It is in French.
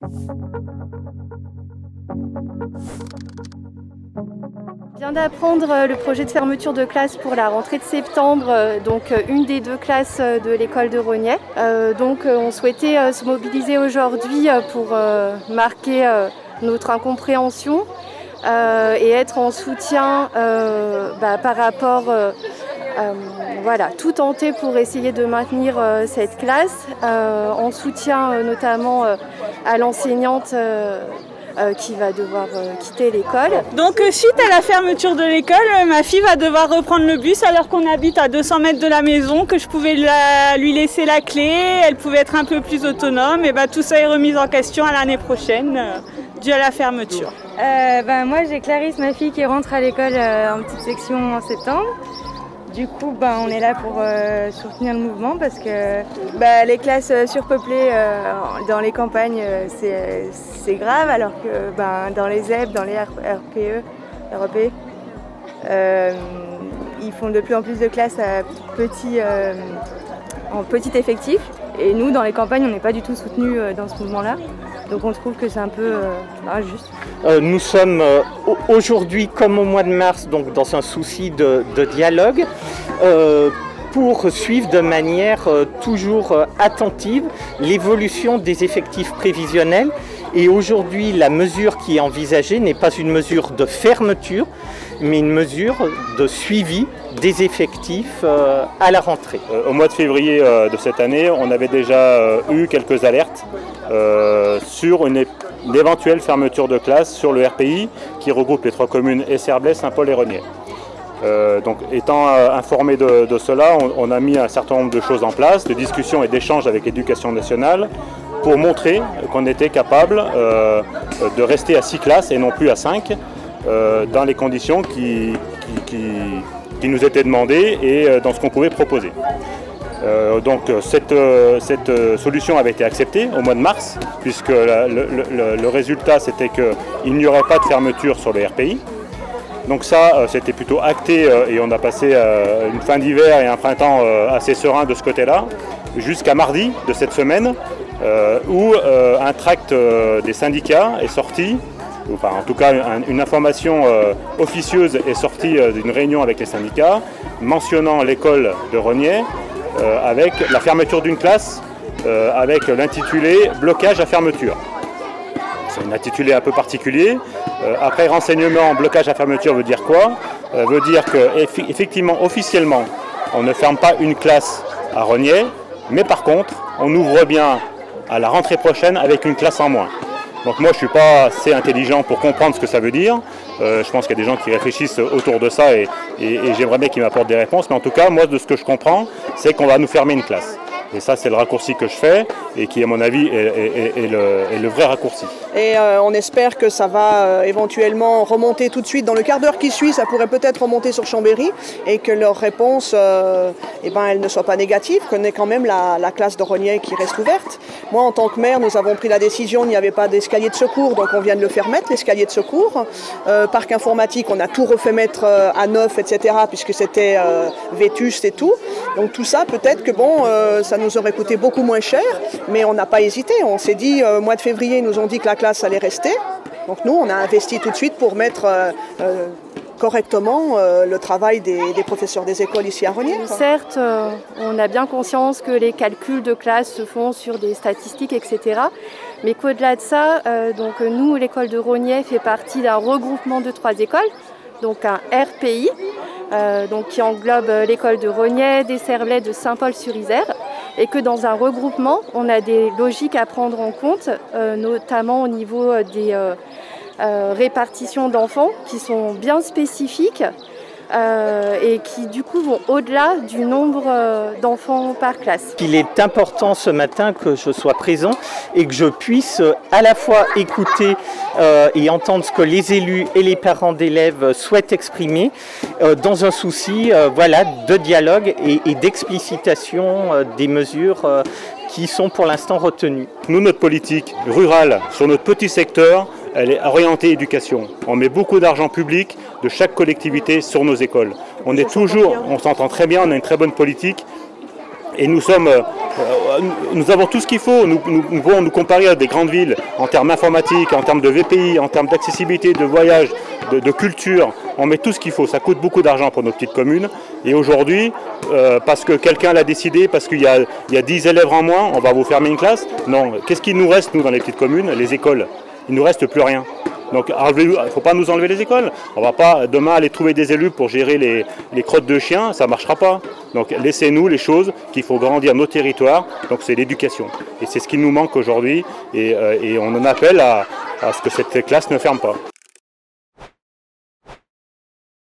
Je viens d'apprendre le projet de fermeture de classe pour la rentrée de septembre, donc une des 2 classes de l'école de Rogney. On souhaitait se mobiliser aujourd'hui pour marquer notre incompréhension et être en soutien par rapport, tout tenter pour essayer de maintenir cette classe, en soutien notamment à l'enseignante qui va devoir quitter l'école. Donc suite à la fermeture de l'école, ma fille va devoir reprendre le bus alors qu'on habite à 200 mètres de la maison, que je pouvais lui laisser la clé, elle pouvait être un peu plus autonome, et tout ça est remis en question à l'année prochaine, dû à la fermeture. Moi j'ai Clarisse, ma fille, qui rentre à l'école en petite section en septembre. Du coup, on est là pour soutenir le mouvement parce que les classes surpeuplées dans les campagnes, c'est grave, alors que dans les ZEP, dans les RPE, ils font de plus en plus de classes en petit effectif. Et nous, dans les campagnes, on n'est pas du tout soutenus dans ce mouvement-là. Donc on trouve que c'est un peu injuste. Nous sommes aujourd'hui, comme au mois de mars, donc dans un souci de dialogue, pour suivre de manière toujours attentive l'évolution des effectifs prévisionnels. Et aujourd'hui, la mesure qui est envisagée n'est pas une mesure de fermeture, mais une mesure de suivi des effectifs à la rentrée. Au mois de février de cette année, on avait déjà eu quelques alertes sur une éventuelle fermeture de classe sur le RPI qui regroupe les 3 communes Esserblay, Saint-Paul et Rogney. Étant informé de cela, on a mis un certain nombre de choses en place, de discussions et d'échanges avec l'Éducation nationale pour montrer qu'on était capable de rester à 6 classes et non plus à 5 dans les conditions qui nous étaient demandées et dans ce qu'on pouvait proposer. Cette solution avait été acceptée au mois de mars, puisque le résultat c'était qu'il n'y aurait pas de fermeture sur le RPI. Donc ça, c'était plutôt acté et on a passé une fin d'hiver et un printemps assez serein de ce côté-là, jusqu'à mardi de cette semaine, où un tract des syndicats est sorti, en tout cas une information officieuse est sortie d'une réunion avec les syndicats, mentionnant l'école de Rogney, avec la fermeture d'une classe, avec l'intitulé « Blocage à fermeture ». C'est un intitulé un peu particulier. Après renseignement, blocage à fermeture veut dire quoi? Veut dire qu'effectivement, officiellement, on ne ferme pas une classe à Rogney, mais par contre, on ouvre bien à la rentrée prochaine avec une classe en moins. Donc moi, je ne suis pas assez intelligent pour comprendre ce que ça veut dire. Je pense qu'il y a des gens qui réfléchissent autour de ça et j'aimerais bien qu'ils m'apportent des réponses. Mais en tout cas, moi, de ce que je comprends, c'est qu'on va nous fermer une classe. Et ça, c'est le raccourci que je fais et qui, à mon avis, est le vrai raccourci. Et on espère que ça va éventuellement remonter tout de suite. Dans le quart d'heure qui suit, ça pourrait peut-être remonter sur Chambéry et que leur réponse, elle ne soit pas négative, qu'on ait quand même la classe de Rogney qui reste ouverte. Moi, en tant que maire, nous avons pris la décision, il n'y avait pas d'escalier de secours, donc on vient de le faire mettre, l'escalier de secours. Parc informatique, on a tout refait mettre à neuf, etc., puisque c'était vétuste et tout. Donc tout ça, peut-être que ça nous aurait coûté beaucoup moins cher, mais on n'a pas hésité. On s'est dit, mois de février, ils nous ont dit que la classe allait rester. Donc nous, on a investi tout de suite pour mettre correctement le travail des professeurs des écoles ici à Rogney. Certes, on a bien conscience que les calculs de classe se font sur des statistiques, etc. Mais qu'au-delà de ça, nous, l'école de Rogney fait partie d'un regroupement de 3 écoles, donc un RPI, qui englobe l'école de Rogney, d'Esserblay, de Saint-Paul-sur-Isère, et que dans un regroupement, on a des logiques à prendre en compte, notamment au niveau des répartitions d'enfants qui sont bien spécifiques et qui du coup vont au-delà du nombre d'enfants par classe. Il est important ce matin que je sois présent et que je puisse à la fois écouter et entendre ce que les élus et les parents d'élèves souhaitent exprimer dans un souci de dialogue et d'explicitation des mesures qui sont pour l'instant retenues. Nous, notre politique rurale sur notre petit secteur, elle est orientée éducation. On met beaucoup d'argent public de chaque collectivité sur nos écoles. On s'entend très bien, on a une très bonne politique et nous sommes nous avons tout ce qu'il faut. Nous pouvons nous comparer à des grandes villes en termes informatiques, en termes de VPI, en termes d'accessibilité, de voyage, de culture. On met tout ce qu'il faut. Ça coûte beaucoup d'argent pour nos petites communes. Et aujourd'hui, parce que quelqu'un l'a décidé, parce qu'il y a 10 élèves en moins, on va vous fermer une classe. Non. Qu'est-ce qui nous reste, nous, dans les petites communes? Les écoles. Il ne nous reste plus rien. Donc il ne faut pas nous enlever les écoles. On ne va pas demain aller trouver des élus pour gérer les crottes de chiens, ça ne marchera pas. Donc laissez-nous les choses qu'il faut grandir nos territoires, donc c'est l'éducation. Et c'est ce qui nous manque aujourd'hui et on en appelle à ce que cette classe ne ferme pas.